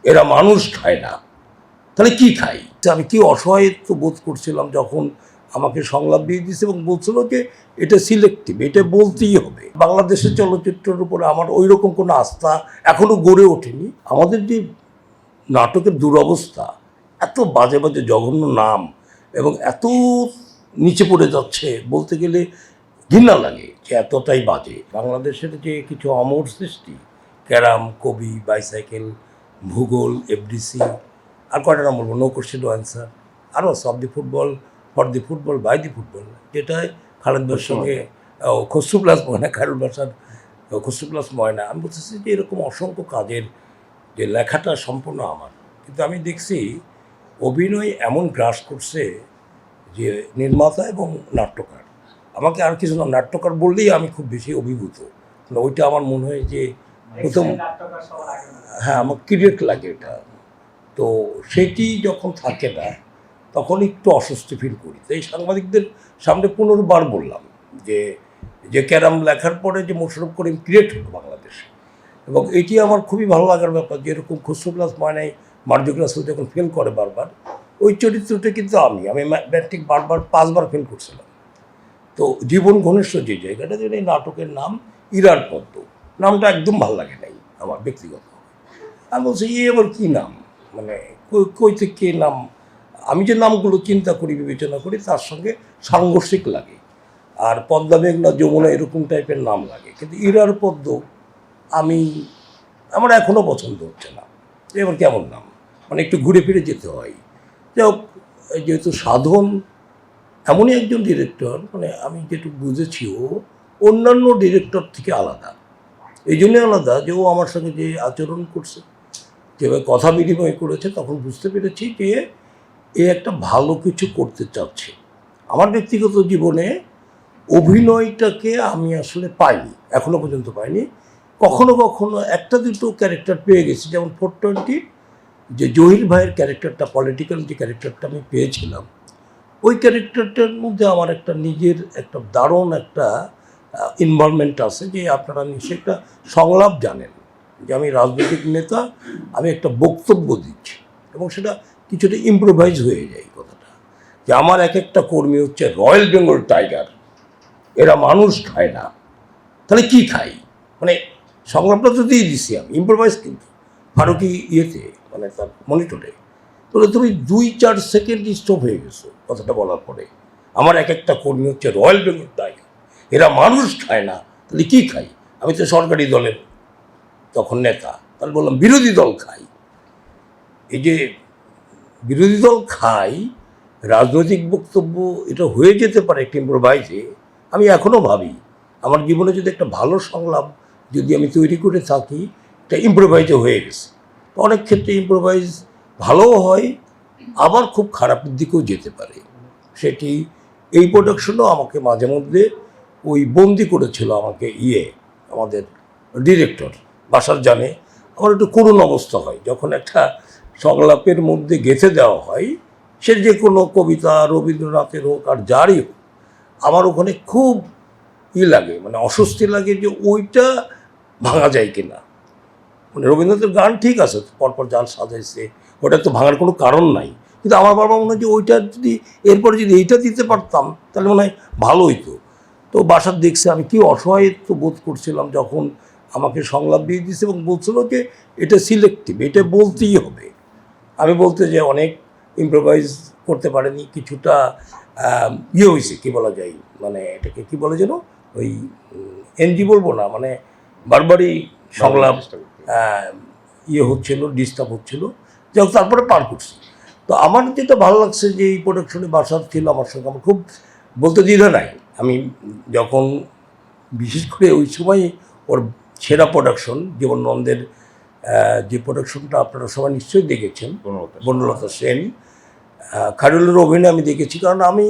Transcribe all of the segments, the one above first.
এরা মানুষ খায় না, তাহলে কি খাই? আমি কি অসহায়ত্ব বোধ করছিলাম যখন আমাকে সংলাপ দিয়ে দিয়েছে এবং বলছিল যে এটা সিলেক্টিভ, এটা বলতেই হবে। বাংলাদেশের চলচ্চিত্রের উপরে আমার ওই রকম কোনো আস্থা এখনও গড়ে ওঠেনি। আমাদের যে নাটকের দুরবস্থা, এত বাজে বাজে জঘন্য নাম এবং এত নিচে পড়ে যাচ্ছে, বলতে গেলে ঘৃণা লাগে যে এতটাই বাজে। বাংলাদেশের যে কিছু অমর সৃষ্টি, ক্যারাম, কবি, বাইসাইকেল, ভূগোল, এফডিসি, আর কয়টা নাম বলবো, নো কোশ্চেন অ্যান্সার, আরও of the football, for the football, by the football, যেটাই খালেদ ভাইয়ের সঙ্গে খসরু প্লাস ময়না, খায়রুল বাসার খসরু প্লাস ময়না। আমি বলতেছি যে এরকম অসংখ্য কাজের যে লেখাটা সম্পূর্ণ আমার, কিন্তু আমি দেখছি অভিনয় এমন গ্রাস করছে যে নির্মাতা এবং নাট্যকার, আমাকে আর কিছু না, নাট্যকার বললেই আমি খুব বেশি অভিভূত। ওইটা আমার মনে হয় যে প্রথম, হ্যাঁ, আমার ক্রিয়েট লাগে এটা। তো সেটি যখন থাকে না তখন একটু অস্বস্তি ফিল করি। তো এই সাংবাদিকদের সামনে পুনর্বার বললাম যে যে ক্যারাম লেখার পরে যে মোশাররফ করিম ক্রিয়েট হলো বাংলাদেশে, এবং এটি আমার খুবই ভালো লাগার ব্যাপার। যেরকম খসরু প্লাস ময়নায় মার্জুক রাসেল যখন ফেল করে বারবার, ওই চরিত্রটা কিন্তু আমি ম্যাট্রিক বারবার 5 বার ফেল করছিলাম। তো জীবন ঘনিষ্ঠ যে জায়গাটা, যেন এই নাটকের নাম ইরার পদ্ম, নামটা একদম ভালো লাগে নাই আমার ব্যক্তিগত। আমি বলছি এবার কী নাম, মানে কই থেকে কে নাম, আমি যে নামগুলো চিন্তা করি, বিবেচনা করি, তার সঙ্গে সাংঘর্ষিক লাগে। আর পদ্মা, মেঘনা, যমুনা এরকম টাইপের নাম লাগে, কিন্তু ইরার পদ্ম আমার এখনও পছন্দ হচ্ছে না। এবার কেমন নাম, মানে একটু ঘুরে ফিরে যেতে হয়। যাই হোক, যেহেতু সাধন এমনই একজন ডিরেক্টর, মানে আমি যেটুকু বুঝেছি ও অন্যান্য ডিরেক্টর থেকে আলাদা। এই জন্যে আলাদা যে ও আমার সঙ্গে যে আচরণ করছে, যেভাবে কথা বিনিময় করেছে, তখন বুঝতে পেরেছি যে এ একটা ভালো কিছু করতে চাচ্ছে। আমার ব্যক্তিগত জীবনে অভিনয়টাকে আমি আসলে পাইনি, এখনও পর্যন্ত পাইনি। কখনো কখনো একটা দুটো ক্যারেক্টার পেয়ে গেছি, যেমন 420 যে জহির ভাইয়ের ক্যারেক্টারটা, পলিটিক্যাল যে ক্যারেক্টারটা আমি পেয়েছিলাম, ওই ক্যারেক্টারটার মধ্যে আমার একটা নিজের একটা দারুণ একটা ইনভলভমেন্ট আছে। যে আপনারা নিশ্চয়ই একটা সংলাপ জানেন যে আমি রাজনৈতিক নেতা, আমি একটা বক্তব্য দিচ্ছি এবং সেটা কিছুটা ইম্প্রোভাইজ হয়ে যায়। কথাটা যে আমার এক একটা কর্মী হচ্ছে রয়্যাল বেঙ্গল টাইগার, এরা মানুষ খায় না, তাহলে কি খাই? মানে সংলাপটা তো দিয়ে দিছি আমি, ইম্প্রোভাইজ, কিন্তু ফারুকি ইয়েতে, মানে তার মনিটরে। তাহলে তুমি 2-4 সেকেন্ড স্টপ হয়ে গেছো কথাটা বলার পরে। আমার এক একটা কর্মী হচ্ছে রয়্যাল বেঙ্গল টাইগার, এরা মানুষ খায় না, তাহলে কী খাই? আমি তো সরকারি দলের তখন নেতা, তাহলে বললাম বিরোধী দল খাই। এই যে বিরোধী দল খাই, রাজনৈতিক বক্তব্য, এটা হয়ে যেতে পারে একটি ইম্প্রোভাইজে। আমি এখনও ভাবি আমার জীবনে যদি একটা ভালো সংলাপ যদি আমি তৈরি করে থাকি, এটা ইম্প্রোভাইজে হয়ে গেছে। অনেক ক্ষেত্রে ইম্প্রোভাইজ ভালোও হয়, আবার খুব খারাপের দিকেও যেতে পারে। সেটি এই প্রোডাকশনও আমাকে মাঝে মধ্যে ওই বন্দি করেছিল আমাকে আমাদের ডিরেক্টর বাসার জানে। আমার একটু করুণ অবস্থা হয় যখন একটা সংলাপের মধ্যে গেঁথে দেওয়া হয়, সে যে কোনো কবিতা, রবীন্দ্রনাথের হোক আর যারই হোক, আমার ওখানে খুব লাগে, মানে অস্বস্তি লাগে যে ওইটা ভাঙা যায় কিনা। মানে রবীন্দ্রনাথের গান ঠিক আছে, পরপর জাল সাজাইছে, ওটা তো ভাঙার কোনো কারণ নাই, কিন্তু আমার বাবা মনে হয় যে ওইটা যদি এরপরে যদি এইটা দিতে পারতাম তাহলে মনে হয় ভালো হইতো। তো বাসার দেখছে আমি কি অসহায়ত্ব বোধ করছিলাম যখন আমাকে সংলাপ দিয়ে দিয়েছে এবং বলছিল যে এটা সিলেক্টিভ, এটা বলতেই হবে। আমি বলতে যে অনেক ইম্প্রোভাইজ করতে পারেনি, কিছুটা হয়েছে, কী বলা যায়, মানে এটাকে কী বলে যেন, ওই এনজি বলবো না, মানে বারবারই সংলাপ হচ্ছিল, ডিস্টার্ব হচ্ছিল। যাই হোক, তারপরে পার করছি। তো আমার যেটা ভালো লাগছে যে এই প্রোডাকশনে বাসার ছিল আমার সঙ্গে, আমার খুব বলতে দ্বিধা নাই। আমি যখন বিশেষ করে ওই সময় ওর সেরা প্রোডাকশন জীবনানন্দের যে প্রোডাকশনটা আপনারা সবাই নিশ্চয়ই দেখেছেন, বনলতা সেন, খায়রুলের অভিনয় আমি দেখেছি। কারণ আমি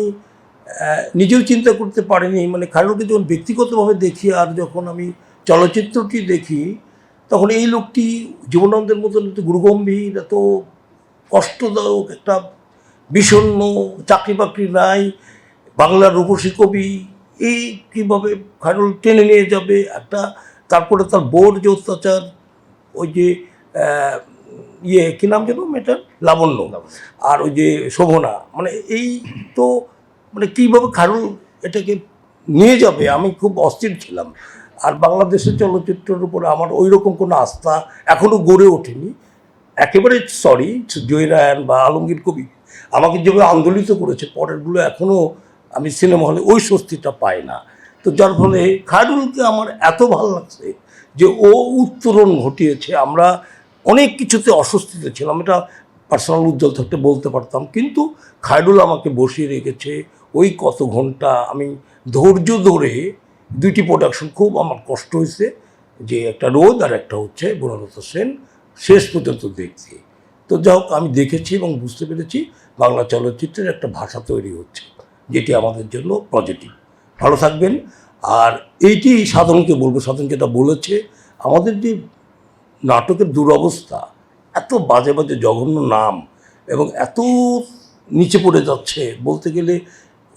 নিজেও চিন্তা করতে পারিনি, মানে খায়রুলকে যখন ব্যক্তিগতভাবে দেখি আর যখন আমি চলচ্চিত্রটি দেখি, তখন এই লোকটি জীবনানন্দের মতন এত গুরুগম্ভীর, এত কষ্টদায়ক, একটা বিষণ্ণ, চাকরি বাকরি নাই, বাংলার রূপসী কবি, এই কীভাবে খায়রুল টেনে নিয়ে যাবে একটা। তারপরে তার বোর যে অত্যাচার, ওই যে ইয়ে কী নাম যেন মেয়েটার, লাবণ্য, আর ওই যে শোভনা, মানে এই তো মানে কীভাবে খায়রুল এটাকে নিয়ে যাবে আমি খুব অস্থির ছিলাম। আর বাংলাদেশের চলচ্চিত্রের উপরে আমার ওই রকম কোনো আস্থা এখনও গড়ে ওঠেনি। একেবারে সরি জয়রায়ন বা আলমগীর কবির আমাকে যেভাবে আন্দোলিত করেছে, পরেরগুলো এখনও আমি সিনেমা হলে ওই স্বস্তিটা পাই না। তো যার ফলে খায়রুলকে আমার এত ভালো লাগছে যে ও উত্তরণ ঘটিয়েছে। আমরা অনেক কিছুতে অস্বস্তিতে ছিলাম, এটা পার্সোনাল উজ্জ্বল থাকতে বলতে পারতাম, কিন্তু খায়রুল আমাকে বসিয়ে রেখেছে ওই কত ঘন্টা। আমি ধৈর্য ধরে দুইটি প্রোডাকশন খুব আমার কষ্ট হয়েছে, যে একটা রোদ আর একটা হচ্ছে বনলতা সেন, শেষ পর্যন্ত দেখছি। তো যাই হোক, আমি দেখেছি এবং বুঝতে পেরেছি বাংলা চলচ্চিত্রের একটা ভাষা তৈরি হচ্ছে, যেটি আমাদের জন্য পজিটিভ। ভালো থাকবেন। আর এইটি সাধনকে বলবো, সাধন যেটা বলেছে, আমাদের যে নাটকের দুরবস্থা, এত বাজে বাজে জঘন্য নাম এবং এত নিচে পড়ে যাচ্ছে, বলতে গেলে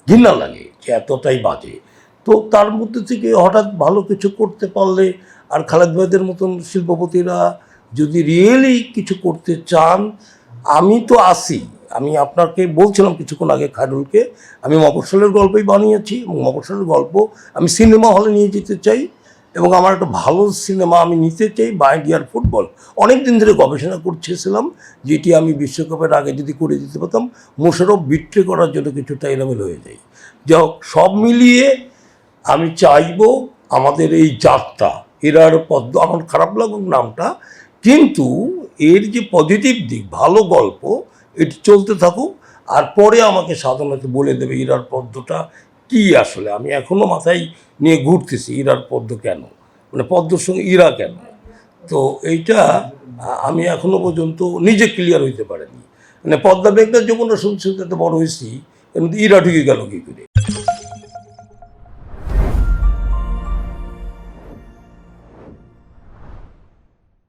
ঘৃণা লাগে যে এতটাই বাজে। তো তার মধ্যে থেকে হঠাৎ ভালো কিছু করতে পারলে, আর খালেদ ভাইদের মতন শিল্পপতিরা যদি রিয়েলি কিছু করতে চান, আমি তো আসি। আমি আপনাকে বলছিলাম কিছুক্ষণ আগে খায়রুলকে, আমি মফস্বলের গল্পই বানিয়েছি এবং মফস্বলের গল্প আমি সিনেমা হলে নিয়ে যেতে চাই, এবং আমার একটা ভালো সিনেমা আমি নিতে চাই, মাই ডিয়ার ফুটবল। অনেক দিন ধরে গবেষণা করছিলাম, যেটি আমি বিশ্বকাপের আগে যদি করে দিতে পারতাম, মোশাররফ বিট্রে করার জন্য কিছুটা এলোমেলো হয়ে যায়। যাই হোক, সব মিলিয়ে আমি চাইব আমাদের এই যাত্রা, এরার পদ্ম, আমার খারাপ লাগুক নামটা, কিন্তু এর যে পজিটিভ দিক, ভালো গল্প, এটি চলতে থাকুক। আর পরে আমাকে সাধারণত বলে দেবে ইরার পদ্মটা কী আসলে। আমি এখনও মাথায় নিয়ে ঘুরতেছি ইরার পদ্ম কেন, মানে পদ্মর সঙ্গে ইরা কেন। তো এইটা আমি এখনও পর্যন্ত নিজে ক্লিয়ার হইতে পারিনি। মানে পদ্মা মেঘনার যমুনা শুনতে শুনতে বড় হয়েছি, এর মধ্যে ইরা ঢুকে গেল কী করে।